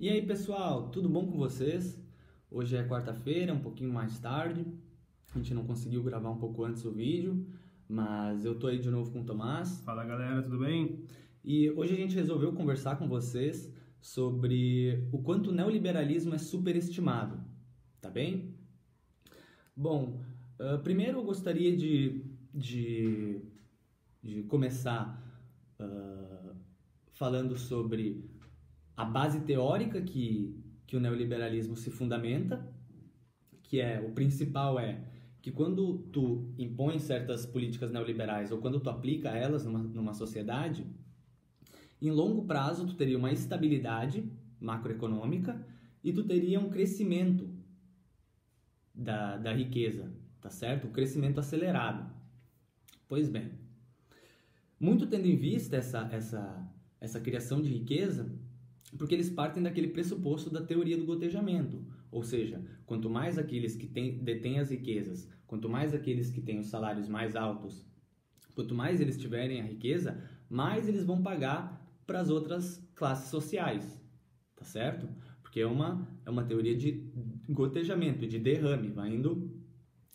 E aí pessoal, tudo bom com vocês? Hoje é quarta-feira, um pouquinho mais tarde. A gente não conseguiu gravar um pouco antes o vídeo, mas eu tô aí de novo com o Tomás. Fala galera, tudo bem? E hoje a gente resolveu conversar com vocês sobre o quanto o neoliberalismo é superestimado, tá bem? Bom, primeiro eu gostaria de começar falando sobre a base teórica que o neoliberalismo se fundamenta, que o principal é que quando tu impõe certas políticas neoliberais ou quando tu aplica elas numa sociedade, em longo prazo tu teria uma estabilidade macroeconômica e tu teria um crescimento da riqueza, tá certo? Um crescimento acelerado. Pois bem, muito tendo em vista essa criação de riqueza, porque eles partem daquele pressuposto da teoria do gotejamento, ou seja, quanto mais aqueles que detêm as riquezas, quanto mais aqueles que têm os salários mais altos, quanto mais eles tiverem a riqueza, mais eles vão pagar para as outras classes sociais, tá certo? Porque é uma teoria de gotejamento, de derrame, vai indo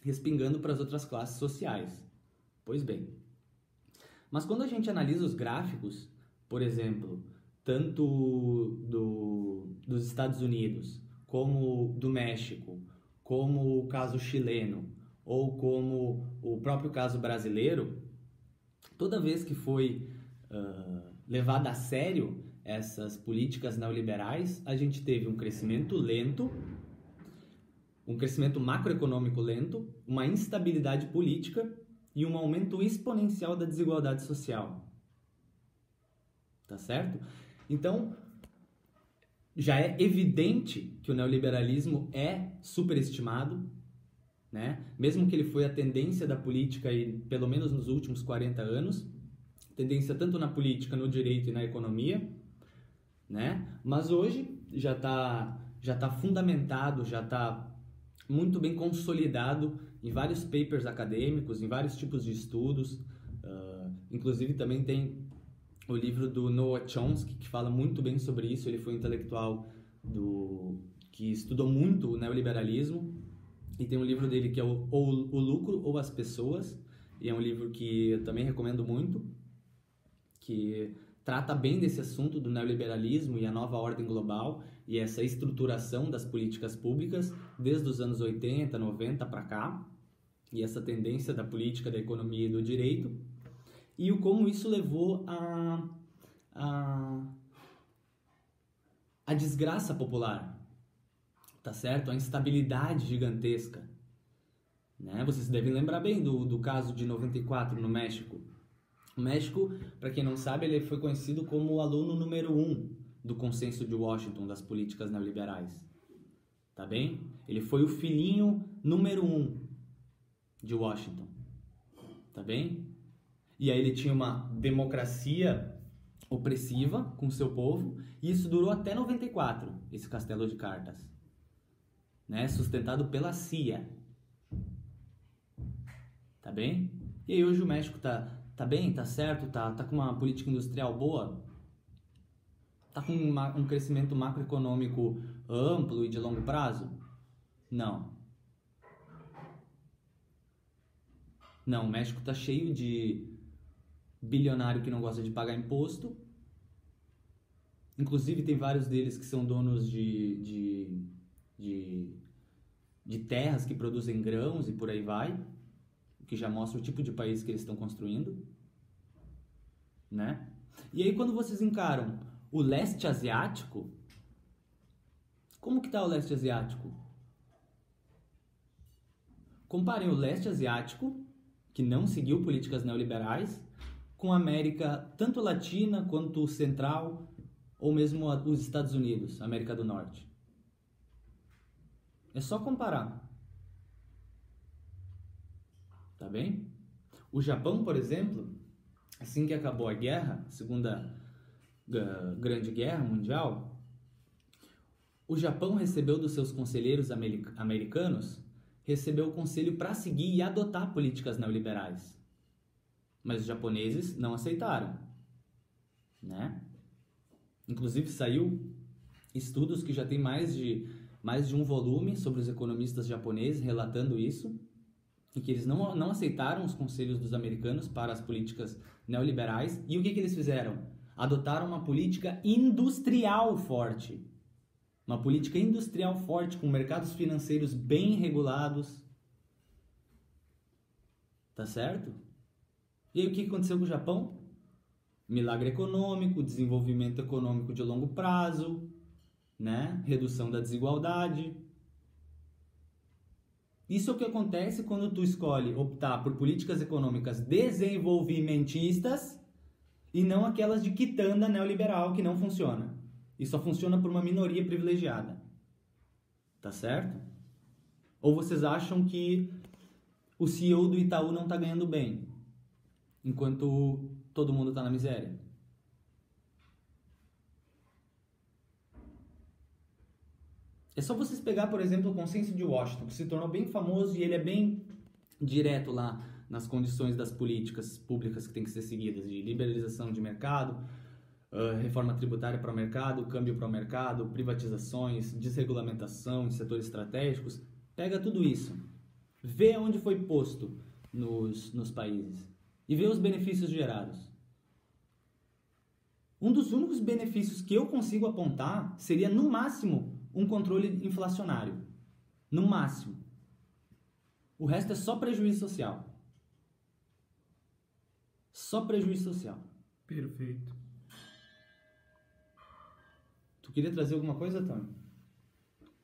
respingando para as outras classes sociais. Pois bem, mas quando a gente analisa os gráficos, por exemplo, tanto dos Estados Unidos, como do México, como o caso chileno, ou como o próprio caso brasileiro, toda vez que foi levada a sério essas políticas neoliberais, a gente teve um crescimento lento, um crescimento macroeconômico lento, uma instabilidade política e um aumento exponencial da desigualdade social. Tá certo? Então, já é evidente que o neoliberalismo é superestimado, né? Mesmo que ele foi a tendência da política aí, pelo menos nos últimos 40 anos, tendência tanto na política, no direito e na economia, né? Mas hoje já tá fundamentado, já está muito bem consolidado em vários papers acadêmicos, em vários tipos de estudos, inclusive também tem o livro do Noam Chomsky, que fala muito bem sobre isso. Ele foi um intelectual que estudou muito o neoliberalismo, e tem um livro dele que é o Lucro ou as Pessoas, e é um livro que eu também recomendo muito, que trata bem desse assunto do neoliberalismo e a nova ordem global e essa estruturação das políticas públicas desde os anos 80, 90 para cá, e essa tendência da política, da economia e do direito, e como isso levou a desgraça popular, tá certo? A instabilidade gigantesca, né? Vocês devem lembrar bem do caso de 94 no México. O México, para quem não sabe, ele foi conhecido como o aluno número 1 do Consenso de Washington das políticas neoliberais, tá bem? Ele foi o filhinho número 1 de Washington, tá bem? E aí ele tinha uma democracia opressiva com seu povo, e isso durou até 94, esse castelo de cartas, né? Sustentado pela CIA, tá bem? E aí hoje o México tá bem, tá certo, tá com uma política industrial boa, tá com um crescimento macroeconômico amplo e de longo prazo? Não. Não, o México tá cheio de bilionário que não gosta de pagar imposto. Inclusive tem vários deles que são donos de terras que produzem grãos e por aí vai, que já mostra o tipo de país que eles estão construindo, né? E aí quando vocês encaram o leste asiático, como que tá o leste asiático? Comparem o leste asiático, que não seguiu políticas neoliberais, com a América tanto latina quanto central, ou mesmo os Estados Unidos, América do Norte. É só comparar. Tá bem? O Japão, por exemplo, assim que acabou a guerra, a Segunda Grande Guerra Mundial, o Japão recebeu dos seus conselheiros americanos, recebeu o conselho para seguir e adotar políticas neoliberais. Mas os japoneses não aceitaram, né? Inclusive saiu estudos que já tem mais de um volume sobre os economistas japoneses relatando isso, e que eles não aceitaram os conselhos dos americanos para as políticas neoliberais. E o que eles fizeram? Adotaram uma política industrial forte. Uma política industrial forte, com mercados financeiros bem regulados. Tá certo? E aí o que aconteceu com o Japão? Milagre econômico, desenvolvimento econômico de longo prazo, né? Redução da desigualdade. Isso é o que acontece quando tu escolhe optar por políticas econômicas desenvolvimentistas e não aquelas de quitanda neoliberal que não funciona. E só funciona por uma minoria privilegiada. Tá certo? Ou vocês acham que o CEO do Itaú não tá ganhando bem, enquanto todo mundo tá na miséria? É só vocês pegar, por exemplo, o Consenso de Washington, que se tornou bem famoso e ele é bem direto lá nas condições das políticas públicas que têm que ser seguidas, de liberalização de mercado, reforma tributária para o mercado, câmbio para o mercado, privatizações, desregulamentação em setores estratégicos. Pega tudo isso, vê onde foi posto nos países e vê os benefícios gerados. Um dos únicos benefícios que eu consigo apontar seria, no máximo, um controle inflacionário. No máximo. O resto é só prejuízo social. Só prejuízo social. Perfeito. Tu queria trazer alguma coisa, Tony?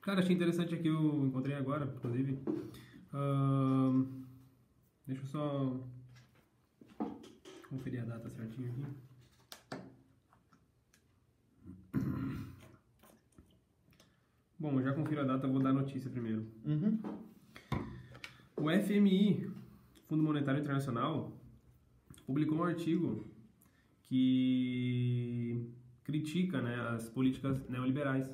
Cara, achei interessante aqui, eu encontrei agora, inclusive. Deixa eu só conferir a data certinho aqui. Bom, eu já confiro a data, vou dar a notícia primeiro. Uhum. O FMI, Fundo Monetário Internacional, publicou um artigo que critica, né, as políticas neoliberais,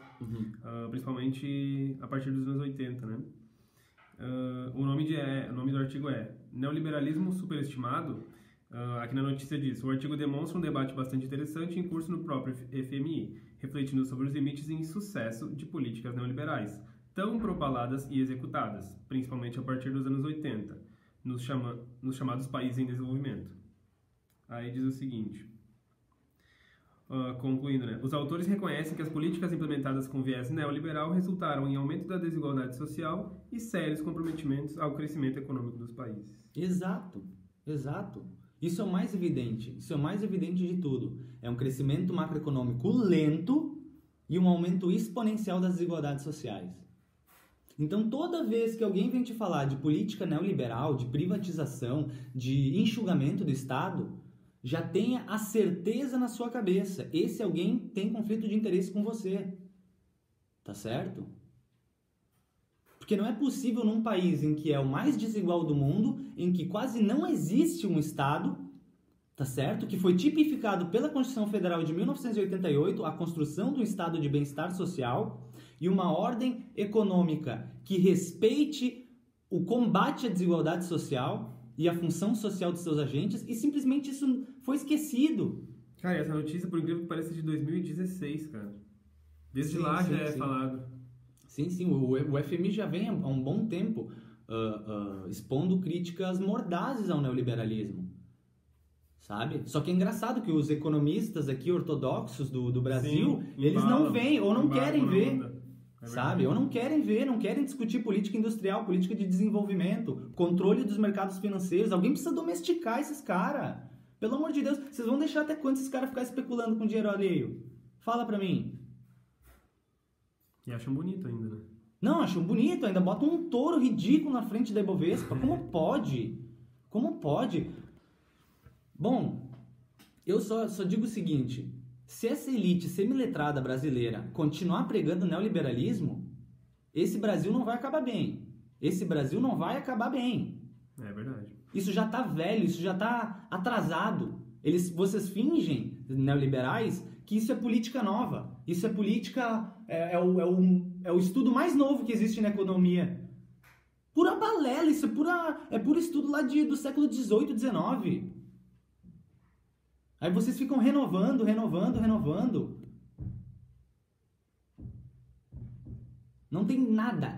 principalmente a partir dos anos 80, né? O nome do artigo é Neoliberalismo Superestimado. Aqui na notícia diz: o artigo demonstra um debate bastante interessante em curso no próprio FMI, refletindo sobre os limites e insucesso de políticas neoliberais, tão propaladas e executadas, principalmente a partir dos anos 80, nos chamados países em desenvolvimento. Aí diz o seguinte, concluindo, né? Os autores reconhecem que as políticas implementadas com viés neoliberal resultaram em aumento da desigualdade social e sérios comprometimentos ao crescimento econômico dos países. Exato, exato. Isso é o mais evidente, isso é o mais evidente de tudo. É um crescimento macroeconômico lento e um aumento exponencial das desigualdades sociais. Então, toda vez que alguém vem te falar de política neoliberal, de privatização, de enxugamento do Estado, já tenha a certeza na sua cabeça, esse alguém tem conflito de interesse com você. Tá certo? Porque não é possível num país em que é o mais desigual do mundo, em que quase não existe um Estado, tá certo? Que foi tipificado pela Constituição Federal de 1988, a construção do Estado de bem-estar social e uma ordem econômica que respeite o combate à desigualdade social e a função social dos seus agentes, e simplesmente isso foi esquecido. Cara, essa notícia, por incrível que pareça, é de 2016, cara. Desde lá já é falado. Sim, o FMI já vem há um bom tempo expondo críticas mordazes ao neoliberalismo, sabe? Só que é engraçado que os economistas aqui ortodoxos do Brasil, eles não veem ou não querem ver, sabe? Ou não querem ver, não querem discutir política industrial, política de desenvolvimento, controle dos mercados financeiros. Alguém precisa domesticar esses caras. Pelo amor de Deus, vocês vão deixar até quando esses caras ficarem especulando com dinheiro alheio? Fala pra mim. E acham bonito ainda, né? Não, acham bonito, ainda botam um touro ridículo na frente da Ibovespa. Como pode? Como pode? Bom, eu só digo o seguinte, se essa elite semiletrada brasileira continuar pregando neoliberalismo, esse Brasil não vai acabar bem. Esse Brasil não vai acabar bem. É verdade. Isso já tá velho, isso já tá atrasado. Vocês fingem, neoliberais, que isso é política nova. Isso é política... É o estudo mais novo que existe na economia. Pura balela, isso é puro estudo lá do século XVIII, XIX. Aí vocês ficam renovando. Não tem nada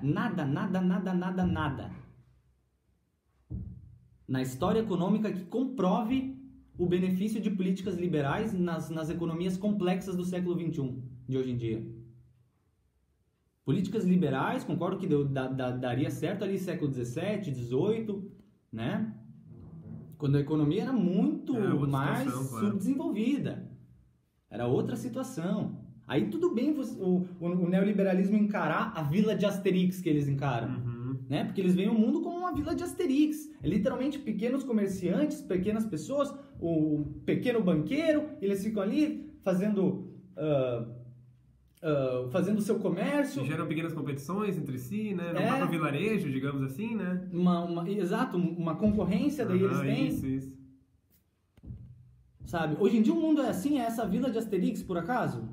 na história econômica que comprove o benefício de políticas liberais nas economias complexas do século XXI, de hoje em dia. Políticas liberais, concordo que daria certo ali século XVII, XVIII, né? Quando a economia era muito mais subdesenvolvida. Era outra situação. Aí tudo bem o neoliberalismo encarar a vila de Asterix que eles encaram. Né? Porque eles veem o mundo como uma vila de Asterix. É literalmente pequenos comerciantes, pequenas pessoas, o pequeno banqueiro, eles ficam ali fazendo o seu comércio. E geram pequenas competições entre si, né? No próprio vilarejo, digamos assim, né? Exato, uma concorrência daí eles têm. Isso. Sabe? Hoje em dia o mundo é assim, é essa vila de Asterix, por acaso?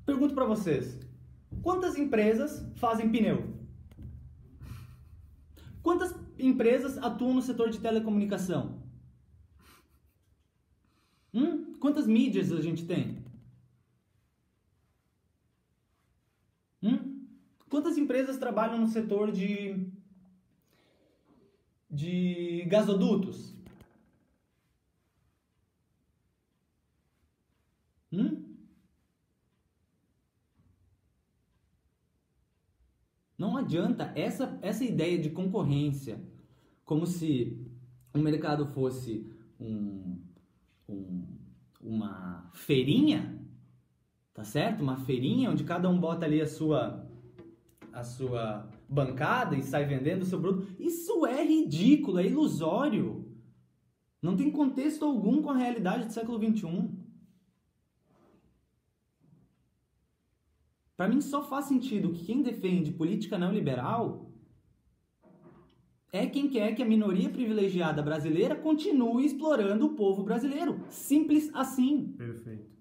Pergunto pra vocês. Quantas empresas fazem pneu? Quantas empresas atuam no setor de telecomunicação? Quantas mídias a gente tem? Quantas empresas trabalham no setor de gasodutos? Não adianta essa ideia de concorrência, como se o mercado fosse uma feirinha, tá certo? Uma feirinha onde cada um bota ali a sua bancada e sai vendendo o seu produto. Isso é ridículo, é ilusório. Não tem contexto algum com a realidade do século XXI. Para mim só faz sentido que quem defende política neoliberal é quem quer que a minoria privilegiada brasileira continue explorando o povo brasileiro. Simples assim. Perfeito.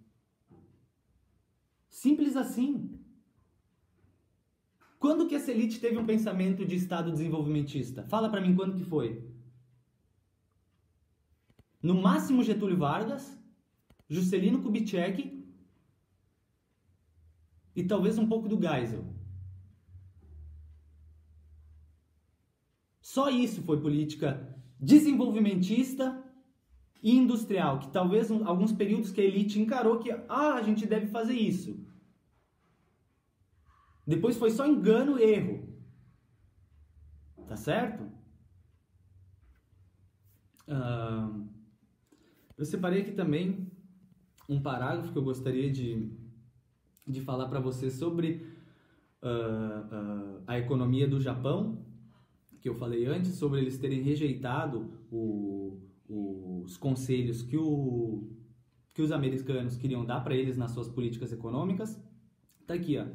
Simples assim. Quando que essa elite teve um pensamento de Estado desenvolvimentista? Fala para mim quando que foi. No máximo Getúlio Vargas, Juscelino Kubitschek e talvez um pouco do Geisel. Só isso foi política desenvolvimentista e industrial, que talvez alguns períodos que a elite encarou que a gente deve fazer isso. Depois foi só engano e erro. Tá certo? Eu separei aqui também um parágrafo que eu gostaria de falar para você sobre a economia do Japão, que eu falei antes, sobre eles terem rejeitado os conselhos que os americanos queriam dar para eles nas suas políticas econômicas. Tá aqui, ó.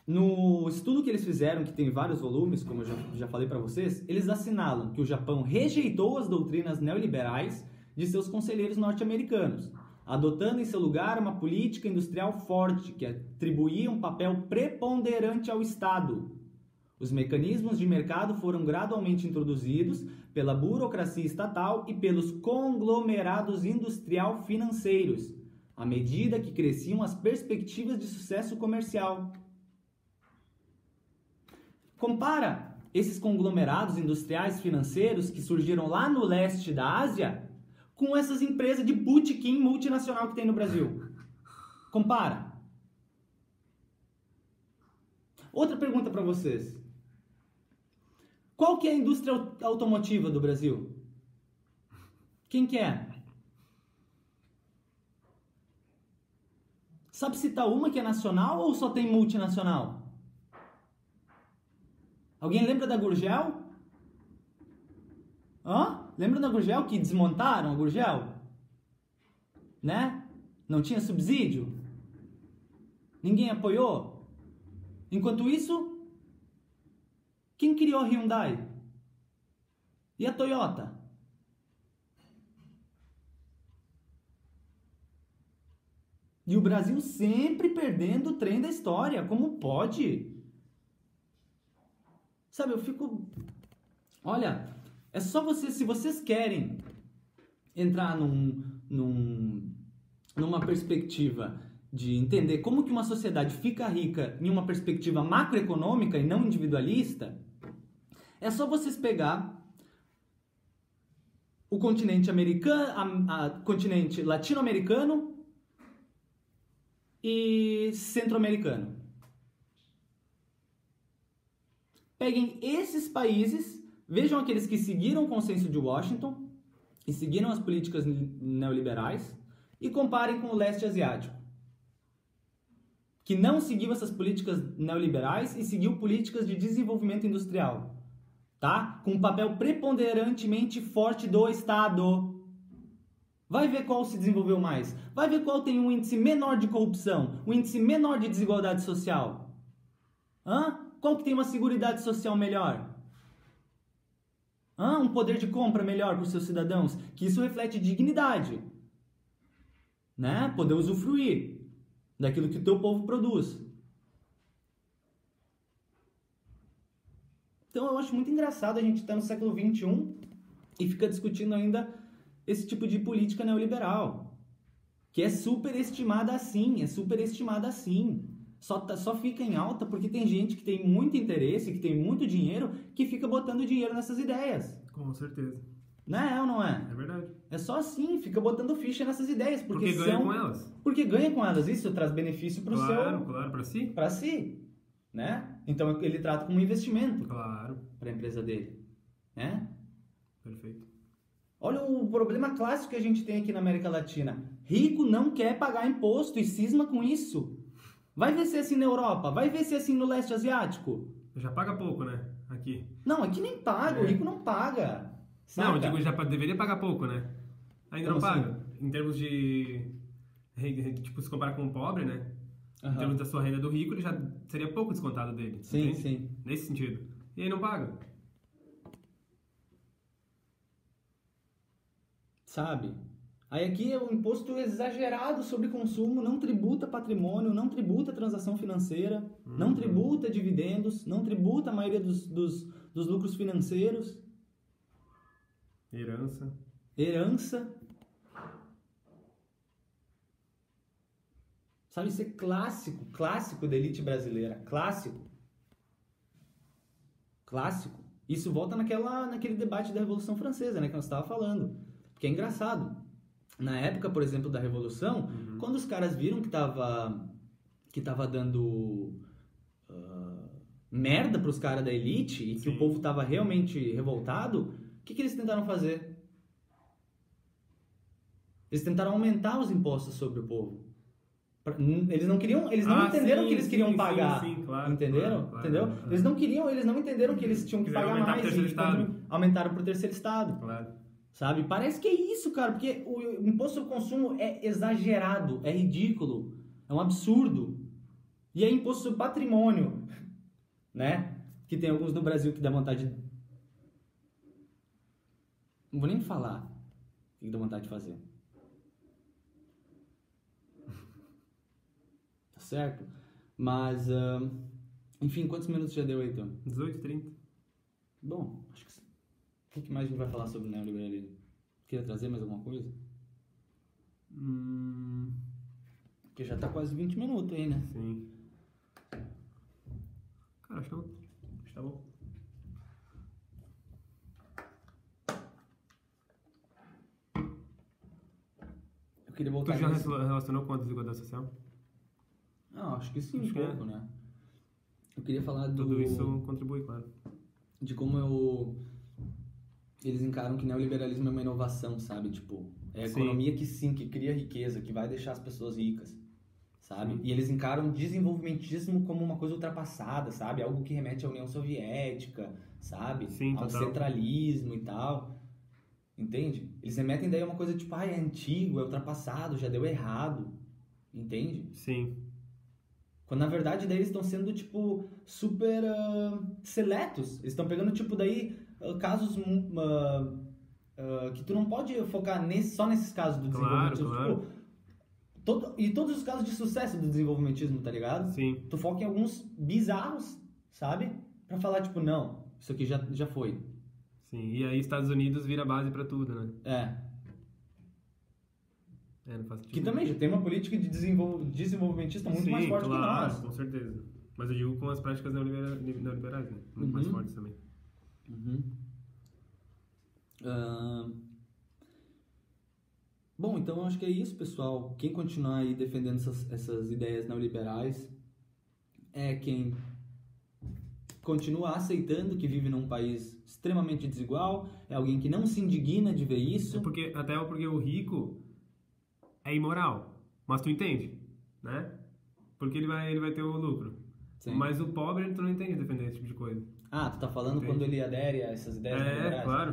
No estudo que eles fizeram, que tem vários volumes, como eu já falei para vocês, eles assinalam que o Japão rejeitou as doutrinas neoliberais de seus conselheiros norte-americanos, adotando em seu lugar uma política industrial forte que atribuía um papel preponderante ao Estado. Os mecanismos de mercado foram gradualmente introduzidos pela burocracia estatal e pelos conglomerados industrial-financeiros, à medida que cresciam as perspectivas de sucesso comercial. Compara esses conglomerados industriais financeiros que surgiram lá no leste da Ásia com essas empresas de botequim multinacional que tem no Brasil. Compara. Outra pergunta para vocês. Qual que é a indústria automotiva do Brasil? Quem que é? Sabe citar uma que é nacional ou só tem multinacional? Alguém lembra da Gurgel? Lembra da Gurgel que desmontaram a Gurgel? Né? Não tinha subsídio? Ninguém apoiou? Enquanto isso, quem criou a Hyundai? E a Toyota? E o Brasil sempre perdendo o trem da história. Como pode? Sabe, eu fico... Olha, é só vocês... Se vocês querem entrar numa perspectiva de entender como que uma sociedade fica rica em uma perspectiva macroeconômica e não individualista, é só vocês pegar o continente americano, continente latino-americano e centro-americano. Peguem esses países, vejam aqueles que seguiram o consenso de Washington e seguiram as políticas neoliberais e comparem com o leste asiático, que não seguiu essas políticas neoliberais e seguiu políticas de desenvolvimento industrial, tá? Com um papel preponderantemente forte do Estado. Vai ver qual se desenvolveu mais. Vai ver qual tem um índice menor de corrupção, um índice menor de desigualdade social. Qual que tem uma seguridade social melhor? Um poder de compra melhor para os seus cidadãos? Que isso reflete dignidade, né? Poder usufruir daquilo que o teu povo produz. Então eu acho muito engraçado a gente estar no século XXI e fica discutindo ainda esse tipo de política neoliberal, que é superestimada assim, Só fica em alta porque tem gente que tem muito interesse, que tem muito dinheiro, que fica botando dinheiro nessas ideias. Com certeza. Não é ou não é? É verdade. É só assim, fica botando ficha nessas ideias. Porque ganha com elas. Porque ganha com elas. Isso traz benefício para o seu... Claro, para si. Para si, né? Então ele trata como um investimento. Claro. Para a empresa dele, né? Perfeito. Olha o problema clássico que a gente tem aqui na América Latina. Rico não quer pagar imposto e cisma com isso. Vai ver se é assim na Europa, vai ver se é assim no leste asiático. Já paga pouco, né? Aqui. Não, aqui nem paga, o rico não paga. Saca? Não, eu digo, já deveria pagar pouco, né? Ainda Como não paga. assim? Em termos de... Tipo, se comparar com o pobre, né? Uhum. Em termos da sua renda do rico, ele já seria pouco descontado dele. Sim, entende? sim. Nesse sentido. E aí não paga. Sabe? Aí aqui é um imposto exagerado sobre consumo, não tributa patrimônio, não tributa transação financeira, não tributa dividendos, não tributa a maioria dos lucros financeiros. Herança. Sabe, isso é clássico da elite brasileira. Clássico. Isso volta naquele debate da Revolução Francesa, né, que nós estávamos falando. Porque é engraçado. Na época, por exemplo, da Revolução, quando os caras viram que tava dando merda pros caras da elite e que o povo tava realmente revoltado, o que eles tentaram fazer? Eles tentaram aumentar os impostos sobre o povo. Eles não entenderam que eles queriam pagar. Sim, claro, entenderam? Claro, entendeu? Claro. Eles não entenderam que eles tinham que pagar mais e aumentaram pro terceiro estado. Claro. Sabe? Parece que é isso, cara, porque o imposto sobre consumo é exagerado, é ridículo, é um absurdo. E é imposto sobre patrimônio, né? Que tem alguns no Brasil que dá vontade de... Não vou nem falar o que dá vontade de fazer. Tá certo? Mas, enfim, quantos minutos já deu aí, então? 18, 30. Bom, acho que... O que mais a gente vai falar sobre o neoliberalismo? Queria trazer mais alguma coisa? Porque já tá quase 20 minutos aí, né? Sim. Cara, acho que tá bom. Eu queria voltar... Tu já relacionou com a desigualdade social? Acho que sim, um pouco, né? Eu queria falar Tudo isso contribui, claro. De como eles encaram que neoliberalismo é uma inovação, sabe? Tipo, é a economia que cria riqueza, que vai deixar as pessoas ricas, sabe? E eles encaram o desenvolvimentismo como uma coisa ultrapassada, sabe? Algo que remete à União Soviética, sabe? Sim, ao total. centralismo e tal. Entende? Eles remetem daí a uma coisa tipo, é antigo, é ultrapassado, já deu errado. Entende? Sim. Quando na verdade daí eles estão sendo, tipo, super seletos. Eles estão pegando, tipo, daí casos que tu não pode focar só nesses casos do desenvolvimentismo. Claro. Tipo, e todos os casos de sucesso do desenvolvimentismo, tá ligado? Sim. Tu foca em alguns bizarros, sabe? Pra falar, tipo, não, isso aqui já foi. Sim, e aí Estados Unidos vira base pra tudo, né? Não faz sentido. Que também já tem uma política de desenvolvimentista muito mais forte que nós. Com certeza. Mas eu digo com as práticas neoliberais, né? Muito mais fortes também. Bom, então eu acho que é isso, pessoal. Quem continuar aí defendendo essas ideias neoliberais é quem continua aceitando que vive num país extremamente desigual, é alguém que não se indigna de ver isso. Até porque o rico é imoral, mas tu entende, né? Porque ele vai ter o lucro. Sim. Mas o pobre, tu não entende defender esse tipo de coisa. Ah, tu tá falando quando ele adere a essas ideias neoliberais? Claro.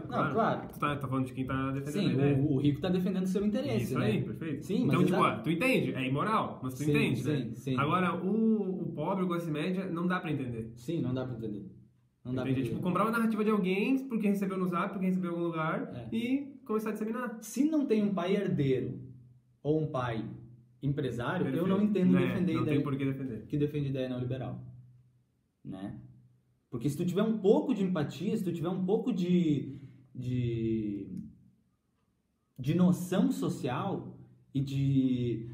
Tu tá falando de quem tá defendendo a ideia. O rico tá defendendo o seu interesse, isso, né? Isso aí, perfeito. Sim, então, tipo, tu entende? É imoral, mas tu entende, né? Sim. Agora, o pobre, o classe média, não dá pra entender. Sim, não dá pra entender. Tipo, comprar uma narrativa de alguém porque recebeu no Zap, porque recebeu em algum lugar e começar a disseminar. Se não tem um pai herdeiro ou um pai empresário, eu não entendo defender não ideia. Tem por que defender. Que defende ideia neoliberal. Né? Porque se tu tiver um pouco de empatia, se tu tiver um pouco de noção social e de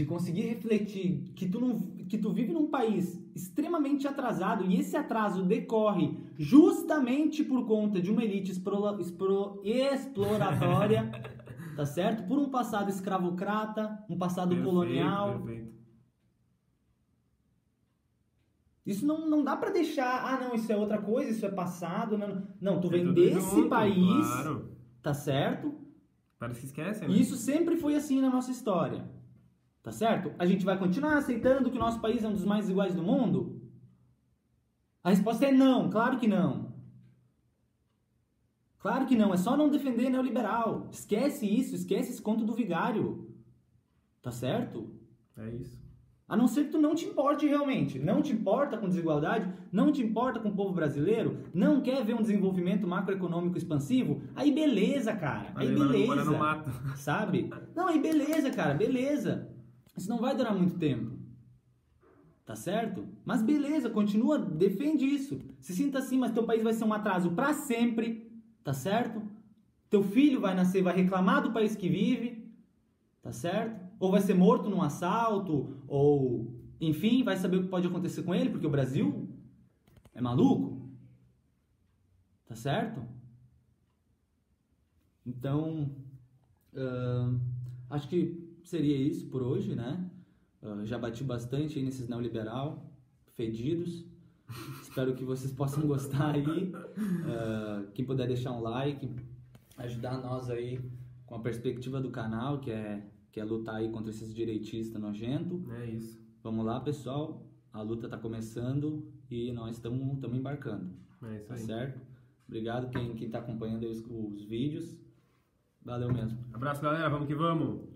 conseguir refletir que tu vive num país extremamente atrasado e esse atraso decorre justamente por conta de uma elite exploratória, tá certo? Por um passado escravocrata, um passado colonial. Perfeito. Isso não dá pra deixar, não, isso é outra coisa, isso é passado. Não, tu vem desse país, claro. Tá certo? Parece que esquecem, né? Isso sempre foi assim na nossa história, tá certo? A gente vai continuar aceitando que o nosso país é um dos mais iguais do mundo? A resposta é não, claro que não. Claro que não, é só não defender neoliberal. Esquece isso, esquece esse conto do vigário. Tá certo? É isso. A não ser que tu não te importe realmente, não te importa com desigualdade, não te importa com o povo brasileiro, não quer ver um desenvolvimento macroeconômico expansivo, aí beleza, cara, aí beleza, no mato. Sabe? Não, aí beleza, cara, beleza. Isso não vai durar muito tempo, tá certo? Mas beleza, continua, defende isso. Se sinta assim, mas teu país vai ser um atraso pra sempre, tá certo? Teu filho vai nascer, vai reclamar do país que vive, tá certo? Ou vai ser morto num assalto, ou, enfim, vai saber o que pode acontecer com ele, porque o Brasil é maluco. Tá certo? Então, acho que seria isso por hoje, né? Já bati bastante aí nesses neoliberal fedidos. Espero que vocês possam gostar aí. Quem puder deixar um like, ajudar nós aí com a perspectiva do canal, que é lutar aí contra esses direitistas nojentos. É isso. Vamos lá, pessoal. A luta tá começando e nós estamos embarcando. É isso tá aí. Certo? Obrigado quem tá acompanhando os vídeos. Valeu mesmo. Abraço, galera. Vamos que vamos.